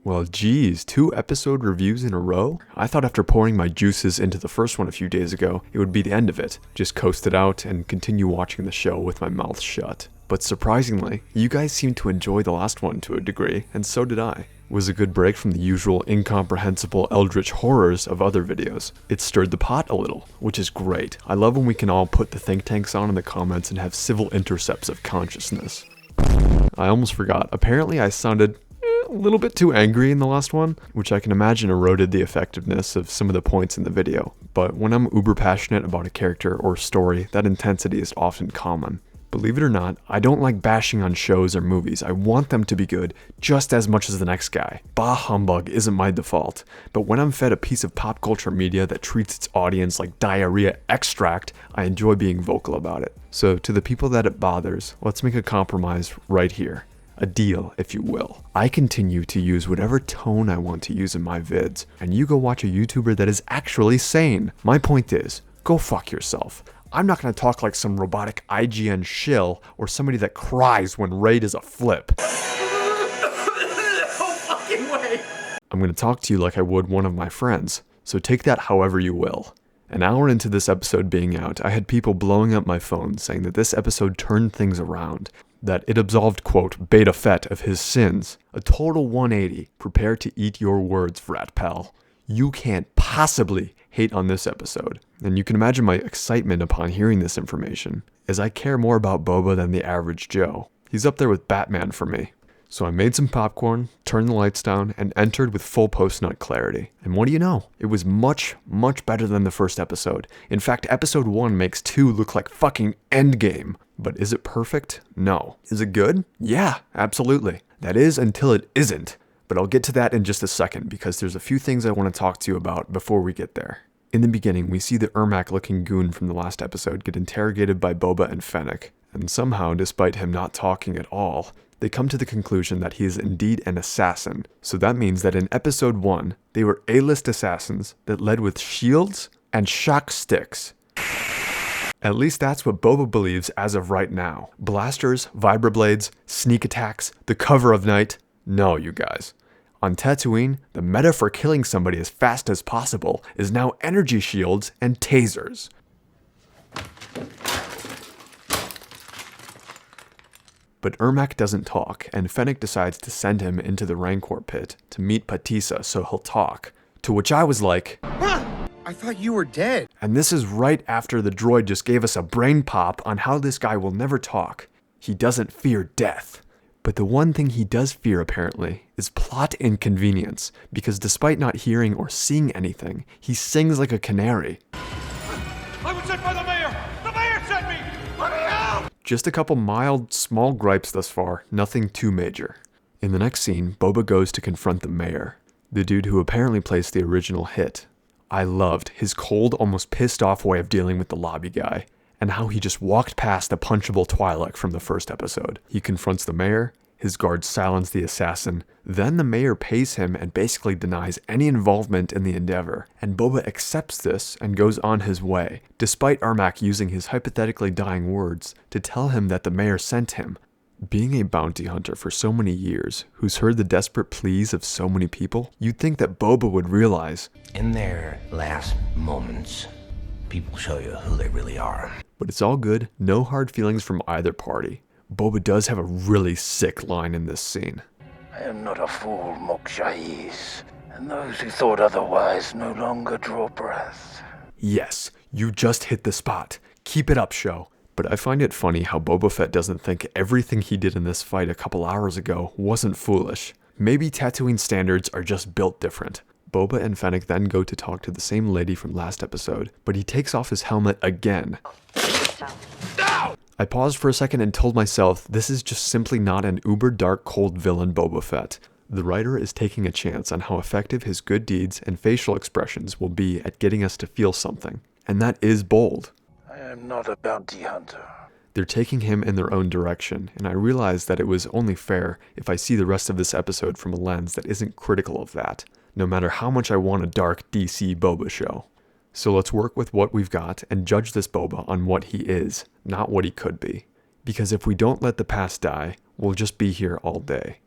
Well, geez, 2 episode reviews in a row? I thought after pouring my juices into the first one a few days ago, it would be the end of it. Just coast it out and continue watching the show with my mouth shut. But surprisingly, you guys seemed to enjoy the last one to a degree, and so did I. It was a good break from the usual incomprehensible eldritch horrors of other videos. It stirred the pot a little, which is great. I love when we can all put the think tanks on in the comments and have civil intercepts of consciousness. I almost forgot. Apparently I sounded a little bit too angry in the last one, which I can imagine eroded the effectiveness of some of the points in the video. But when I'm uber passionate about a character or story, that intensity is often common. Believe it or not, I don't like bashing on shows or movies. I want them to be good just as much as the next guy. Bah humbug isn't my default. But when I'm fed a piece of pop culture media that treats its audience like diarrhea extract, I enjoy being vocal about it. So to the people that it bothers, let's make a compromise right here. A deal, if you will. I continue to use whatever tone I want to use in my vids, and you go watch a YouTuber that is actually sane. My point is, go fuck yourself. I'm not going to talk like some robotic IGN shill or somebody that cries when raid is a flip. No fucking way. I'm going to talk to you like I would one of my friends, so take that however you will. An hour into this episode being out, I had people blowing up my phone saying that this episode turned things around, that it absolved, quote, Boba Fett of his sins. A total 180. Prepare to eat your words, rat pal. You can't possibly hate on this episode. And you can imagine my excitement upon hearing this information, as I care more about Boba than the average Joe. He's up there with Batman for me. So I made some popcorn, turned the lights down, and entered with full post-nut clarity. And what do you know? It was much, much better than the first episode. In fact, episode 1 makes 2 look like fucking Endgame. But is it perfect? No. Is it good? Yeah, absolutely. That is until it isn't. But I'll get to that in just a second, because there's a few things I want to talk to you about before we get there. In the beginning, we see the Ermac-looking goon from the last episode get interrogated by Boba and Fennec. And somehow, despite him not talking at all, they come to the conclusion that he is indeed an assassin. So that means that in episode 1, they were A-list assassins that led with shields and shock sticks. At least that's what Boba believes as of right now. Blasters, vibroblades, sneak attacks, the cover of night. No, you guys. On Tatooine, the meta for killing somebody as fast as possible is now energy shields and tasers. But Ermac doesn't talk, and Fennec decides to send him into the Rancor pit to meet Patissa so he'll talk. To which I was like, I thought you were dead. And this is right after the droid just gave us a brain pop on how this guy will never talk. He doesn't fear death. But the one thing he does fear, apparently, is plot inconvenience, because despite not hearing or seeing anything, he sings like a canary. I was sent by the mayor! The mayor sent me! Let me out! Just a couple mild, small gripes thus far, nothing too major. In the next scene, Boba goes to confront the mayor, the dude who apparently placed the original hit. I loved his cold, almost pissed off way of dealing with the lobby guy, and how he just walked past the punchable Twi'lek from the first episode. He confronts the mayor, his guards silence the assassin, then the mayor pays him and basically denies any involvement in the endeavor, and Boba accepts this and goes on his way, despite Ermac using his hypothetically dying words to tell him that the mayor sent him. Being a bounty hunter for so many years, who's heard the desperate pleas of so many people, you'd think that Boba would realize, in their last moments, people show you who they really are. But it's all good, no hard feelings from either party. Boba does have a really sick line in this scene. I am not a fool, Mokshais, and those who thought otherwise no longer draw breath. Yes, you just hit the spot. Keep it up, show. But I find it funny how Boba Fett doesn't think everything he did in this fight a couple hours ago wasn't foolish. Maybe Tatooine standards are just built different. Boba and Fennec then go to talk to the same lady from last episode, but he takes off his helmet again. I paused for a second and told myself this is just simply not an uber dark cold villain Boba Fett. The writer is taking a chance on how effective his good deeds and facial expressions will be at getting us to feel something. And that is bold. I am not a bounty hunter. They're taking him in their own direction, and I realized that it was only fair if I see the rest of this episode from a lens that isn't critical of that, no matter how much I want a dark DC Boba show. So let's work with what we've got and judge this Boba on what he is, not what he could be. Because if we don't let the past die, we'll just be here all day.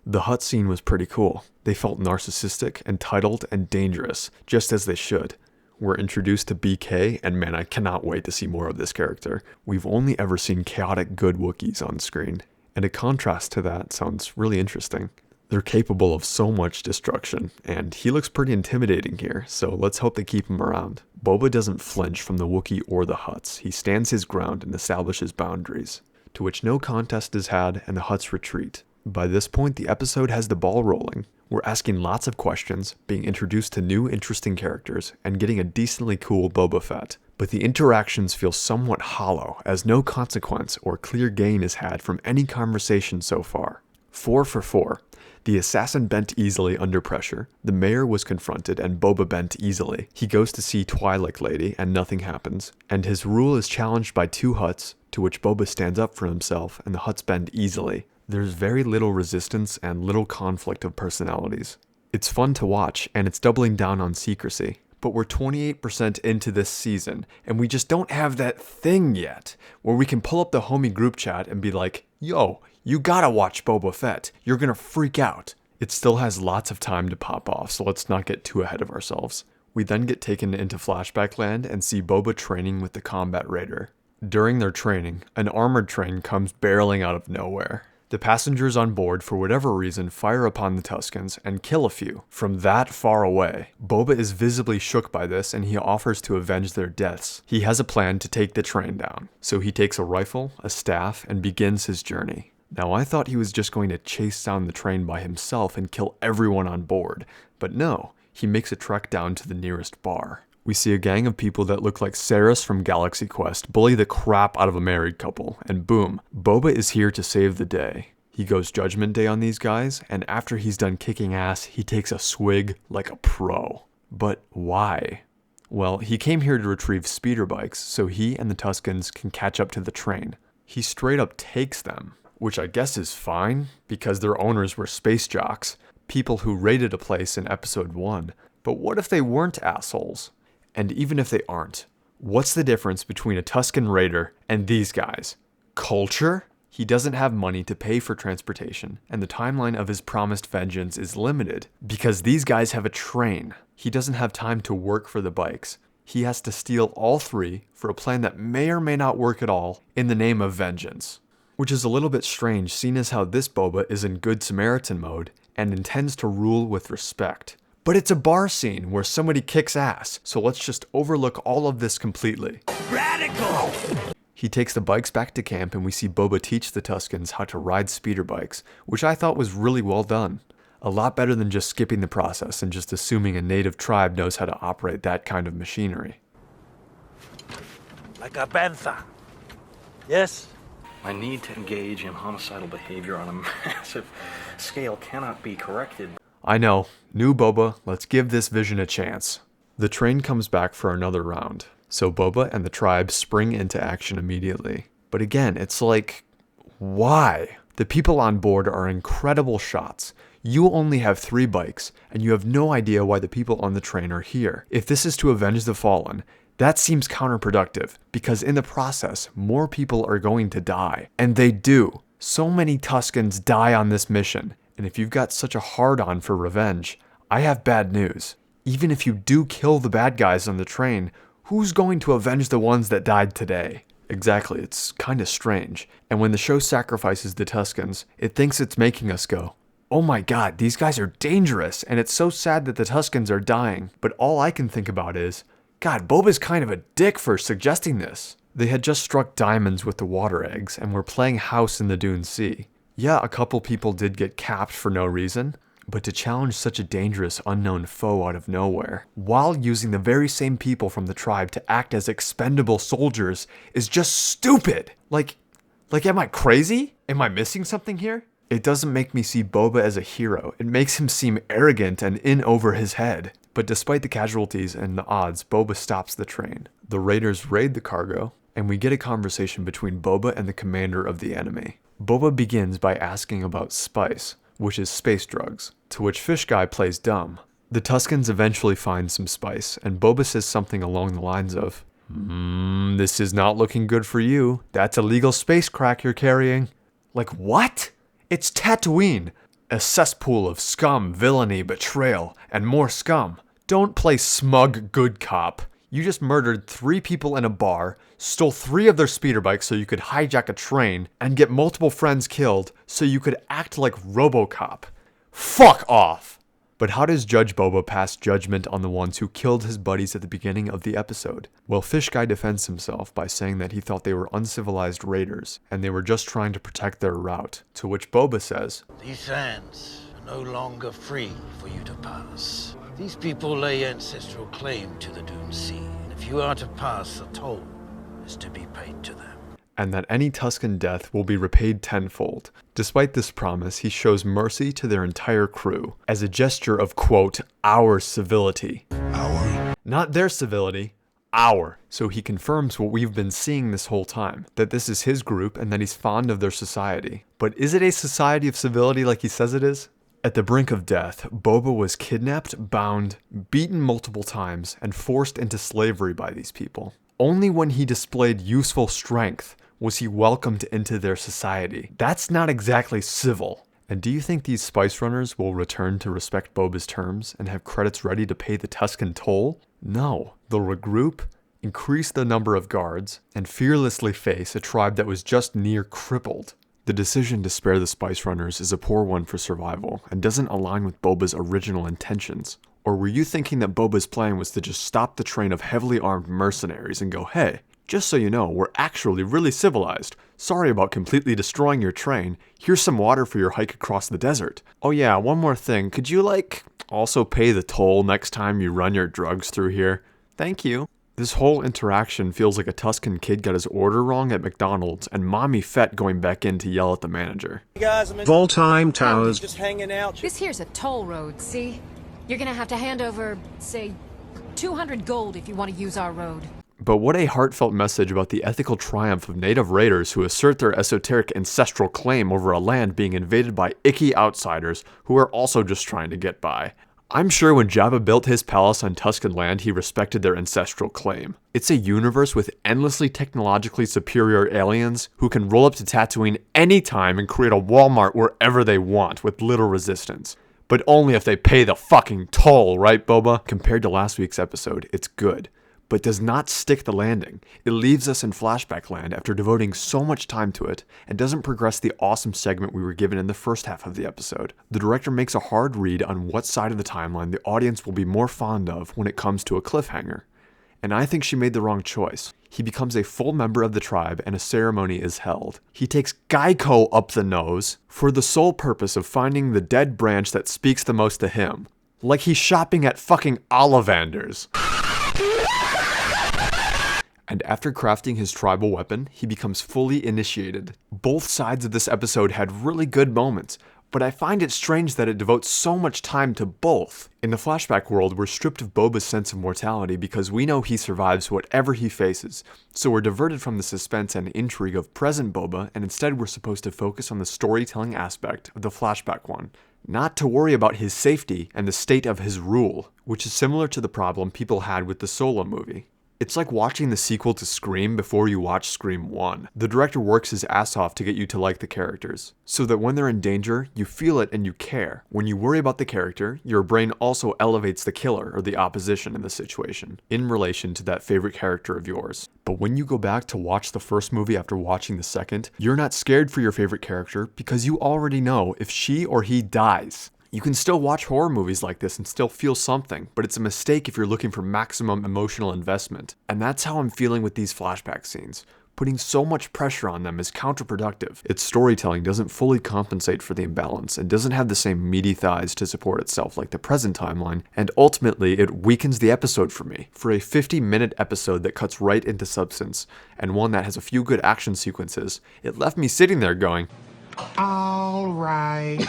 The hut scene was pretty cool. They felt narcissistic, entitled, and dangerous, just as they should. We're introduced to BK, and man, I cannot wait to see more of this character. We've only ever seen chaotic good Wookiees on screen, and a contrast to that sounds really interesting. They're capable of so much destruction, and he looks pretty intimidating here, so let's hope they keep him around. Boba doesn't flinch from the Wookiee or the Hutts. He stands his ground and establishes boundaries, to which no contest is had, and the Hutts retreat. By this point, the episode has the ball rolling. We're asking lots of questions, being introduced to new interesting characters, and getting a decently cool Boba Fett. But the interactions feel somewhat hollow, as no consequence or clear gain is had from any conversation so far. 4 for 4. The assassin bent easily under pressure, the mayor was confronted and Boba bent easily. He goes to see Twi'lek Lady and nothing happens, and his rule is challenged by 2 Hutts, to which Boba stands up for himself and the Hutts bend easily. There's very little resistance and little conflict of personalities. It's fun to watch, and it's doubling down on secrecy. But we're 28% into this season, and we just don't have that thing yet, where we can pull up the homie group chat and be like, yo, you gotta watch Boba Fett, you're gonna freak out. It still has lots of time to pop off, so let's not get too ahead of ourselves. We then get taken into flashback land and see Boba training with the combat raider. During their training, an armored train comes barreling out of nowhere. The passengers on board, for whatever reason, fire upon the Tuskens and kill a few from that far away. Boba is visibly shook by this and he offers to avenge their deaths. He has a plan to take the train down, so he takes a rifle, a staff, and begins his journey. Now I thought he was just going to chase down the train by himself and kill everyone on board, but no, he makes a trek down to the nearest bar. We see a gang of people that look like Saris from Galaxy Quest bully the crap out of a married couple, and boom, Boba is here to save the day. He goes Judgment Day on these guys, and after he's done kicking ass, he takes a swig like a pro. But why? Well, he came here to retrieve speeder bikes so he and the Tuskens can catch up to the train. He straight up takes them, which I guess is fine, because their owners were space jocks, people who raided a place in episode 1. But what if they weren't assholes? And even if they aren't, what's the difference between a Tusken Raider and these guys? Culture? He doesn't have money to pay for transportation, and the timeline of his promised vengeance is limited, because these guys have a train. He doesn't have time to work for the bikes. He has to steal all 3 for a plan that may or may not work at all in the name of vengeance. Which is a little bit strange, seeing as how this Boba is in Good Samaritan mode and intends to rule with respect. But it's a bar scene where somebody kicks ass, so let's just overlook all of this completely. Radical! He takes the bikes back to camp and we see Boba teach the Tuskens how to ride speeder bikes, which I thought was really well done. A lot better than just skipping the process and just assuming a native tribe knows how to operate that kind of machinery. Like a bantha. Yes? My need to engage in homicidal behavior on a massive scale cannot be corrected. I know, new Boba, let's give this vision a chance. The train comes back for another round, so Boba and the tribe spring into action immediately. But again, it's like, why? The people on board are incredible shots. You only have 3 bikes, and you have no idea why the people on the train are here. If this is to avenge the fallen, that seems counterproductive, because in the process, more people are going to die. And they do. So many Tuskens die on this mission. And if you've got such a hard-on for revenge, I have bad news. Even if you do kill the bad guys on the train, who's going to avenge the ones that died today? Exactly, it's kinda strange. And when the show sacrifices the Tuskens, it thinks it's making us go, oh my god, these guys are dangerous, and it's so sad that the Tuskens are dying. But all I can think about is, God, Boba's kind of a dick for suggesting this. They had just struck diamonds with the water eggs, and were playing house in the Dune Sea. Yeah, a couple people did get capped for no reason, but to challenge such a dangerous unknown foe out of nowhere, while using the very same people from the tribe to act as expendable soldiers, is just stupid! Like, am I crazy? Am I missing something here? It doesn't make me see Boba as a hero, it makes him seem arrogant and in over his head. But despite the casualties and the odds, Boba stops the train. The raiders raid the cargo, and we get a conversation between Boba and the commander of the enemy. Boba begins by asking about spice, which is space drugs, to which Fish Guy plays dumb. The Tuskens eventually find some spice, and Boba says something along the lines of, this is not looking good for you. That's illegal space crack you're carrying. Like, what? It's Tatooine. A cesspool of scum, villainy, betrayal, and more scum. Don't play smug good cop. You just murdered 3 people in a bar, stole 3 of their speeder bikes so you could hijack a train, and get multiple friends killed so you could act like RoboCop. Fuck off! But how does Judge Boba pass judgment on the ones who killed his buddies at the beginning of the episode? Well, Fish Guy defends himself by saying that he thought they were uncivilized raiders, and they were just trying to protect their route. To which Boba says, These sands are no longer free for you to pass. These people lay ancestral claim to the Dune Sea, and if you are to pass, a toll is to be paid to them. and that any Tusken death will be repaid tenfold. Despite this promise, he shows mercy to their entire crew, as a gesture of, quote, our civility. Our? Not their civility, our. So he confirms what we've been seeing this whole time, that this is his group and that he's fond of their society. But is it a society of civility like he says it is? At the brink of death, Boba was kidnapped, bound, beaten multiple times, and forced into slavery by these people. Only when he displayed useful strength was he welcomed into their society. That's not exactly civil. And do you think these spice runners will return to respect Boba's terms and have credits ready to pay the Tusken toll? No. They'll regroup, increase the number of guards, and fearlessly face a tribe that was just near crippled. The decision to spare the spice runners is a poor one for survival and doesn't align with Boba's original intentions. Or were you thinking that Boba's plan was to just stop the train of heavily armed mercenaries and go, hey, just so you know, we're actually really civilized. Sorry about completely destroying your train. Here's some water for your hike across the desert. Oh yeah, one more thing. Could you, also pay the toll next time you run your drugs through here? Thank you. This whole interaction feels like a Tusken kid got his order wrong at McDonald's and Mommy Fett going back in to yell at the manager. Hey guys, I'm in Voltime Towers. just hanging out. This here's a toll road, see? You're gonna have to hand over, say, 200 gold if you want to use our road. But what a heartfelt message about the ethical triumph of native raiders who assert their esoteric ancestral claim over a land being invaded by icky outsiders who are also just trying to get by. I'm sure when Jabba built his palace on Tusken land, he respected their ancestral claim. It's a universe with endlessly technologically superior aliens who can roll up to Tatooine anytime and create a Walmart wherever they want with little resistance. But only if they pay the fucking toll, right, Boba? Compared to last week's episode, it's good, but does not stick the landing. It leaves us in flashback land after devoting so much time to it, and doesn't progress the awesome segment we were given in the first half of the episode. The director makes a hard read on what side of the timeline the audience will be more fond of when it comes to a cliffhanger. And I think she made the wrong choice. He becomes a full member of the tribe and a ceremony is held. He takes Geico up the nose for the sole purpose of finding the dead branch that speaks the most to him. Like he's shopping at fucking Ollivanders. And after crafting his tribal weapon, he becomes fully initiated. Both sides of this episode had really good moments, but I find it strange that it devotes so much time to both. In the flashback world, we're stripped of Boba's sense of mortality because we know he survives whatever he faces, so we're diverted from the suspense and intrigue of present Boba, and instead we're supposed to focus on the storytelling aspect of the flashback one. Not to worry about his safety and the state of his rule, which is similar to the problem people had with the Solo movie. It's like watching the sequel to Scream before you watch Scream 1. The director works his ass off to get you to like the characters, so that when they're in danger, you feel it and you care. When you worry about the character, your brain also elevates the killer or the opposition in the situation, in relation to that favorite character of yours. But when you go back to watch the first movie after watching the second, you're not scared for your favorite character because you already know if she or he dies. You can still watch horror movies like this and still feel something, but it's a mistake if you're looking for maximum emotional investment. And that's how I'm feeling with these flashback scenes. Putting so much pressure on them is counterproductive. Its storytelling doesn't fully compensate for the imbalance and doesn't have the same meaty thighs to support itself like the present timeline, and ultimately it weakens the episode for me. For a 50-minute episode that cuts right into substance, and one that has a few good action sequences, it left me sitting there going, All right.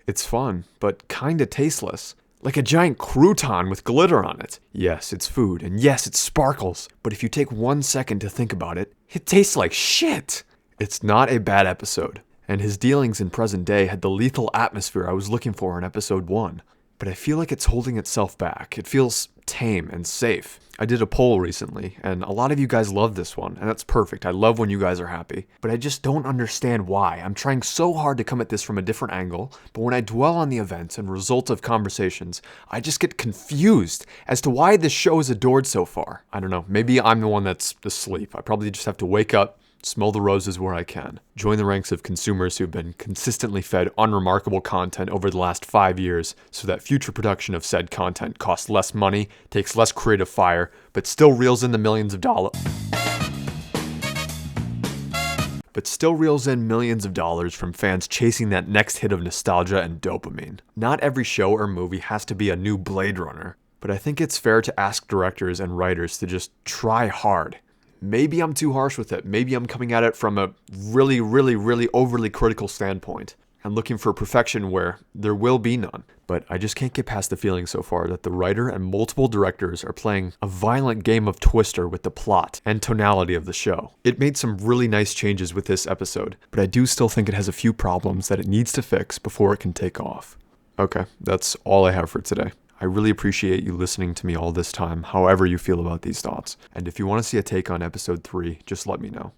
It's fun, but kinda tasteless. Like a giant crouton with glitter on it. Yes, it's food, and yes, it sparkles, but if you take 1 second to think about it, it tastes like shit! It's not a bad episode, and his dealings in present day had the lethal atmosphere I was looking for in episode 1. but I feel like it's holding itself back. It feels tame and safe. I did a poll recently, and a lot of you guys love this one, and that's perfect. I love when you guys are happy, but I just don't understand why. I'm trying so hard to come at this from a different angle, but when I dwell on the events and results of conversations, I just get confused as to why this show is adored so far. I don't know, maybe I'm the one that's asleep. I probably just have to wake up, smell the roses where I can. Join the ranks of consumers who've been consistently fed unremarkable content over the last 5 years so that future production of said content costs less money, takes less creative fire, but still reels in millions of dollars from fans chasing that next hit of nostalgia and dopamine. Not every show or movie has to be a new Blade Runner, but I think it's fair to ask directors and writers to just try hard. Maybe I'm too harsh with it. Maybe I'm coming at it from a really overly critical standpoint and looking for perfection where there will be none. But I just can't get past the feeling so far that the writer and multiple directors are playing a violent game of Twister with the plot and tonality of the show. It made some really nice changes with this episode, but I do still think it has a few problems that it needs to fix before it can take off. Okay, that's all I have for today. I really appreciate you listening to me all this time, however you feel about these thoughts. And if you want to see a take on episode 3, just let me know.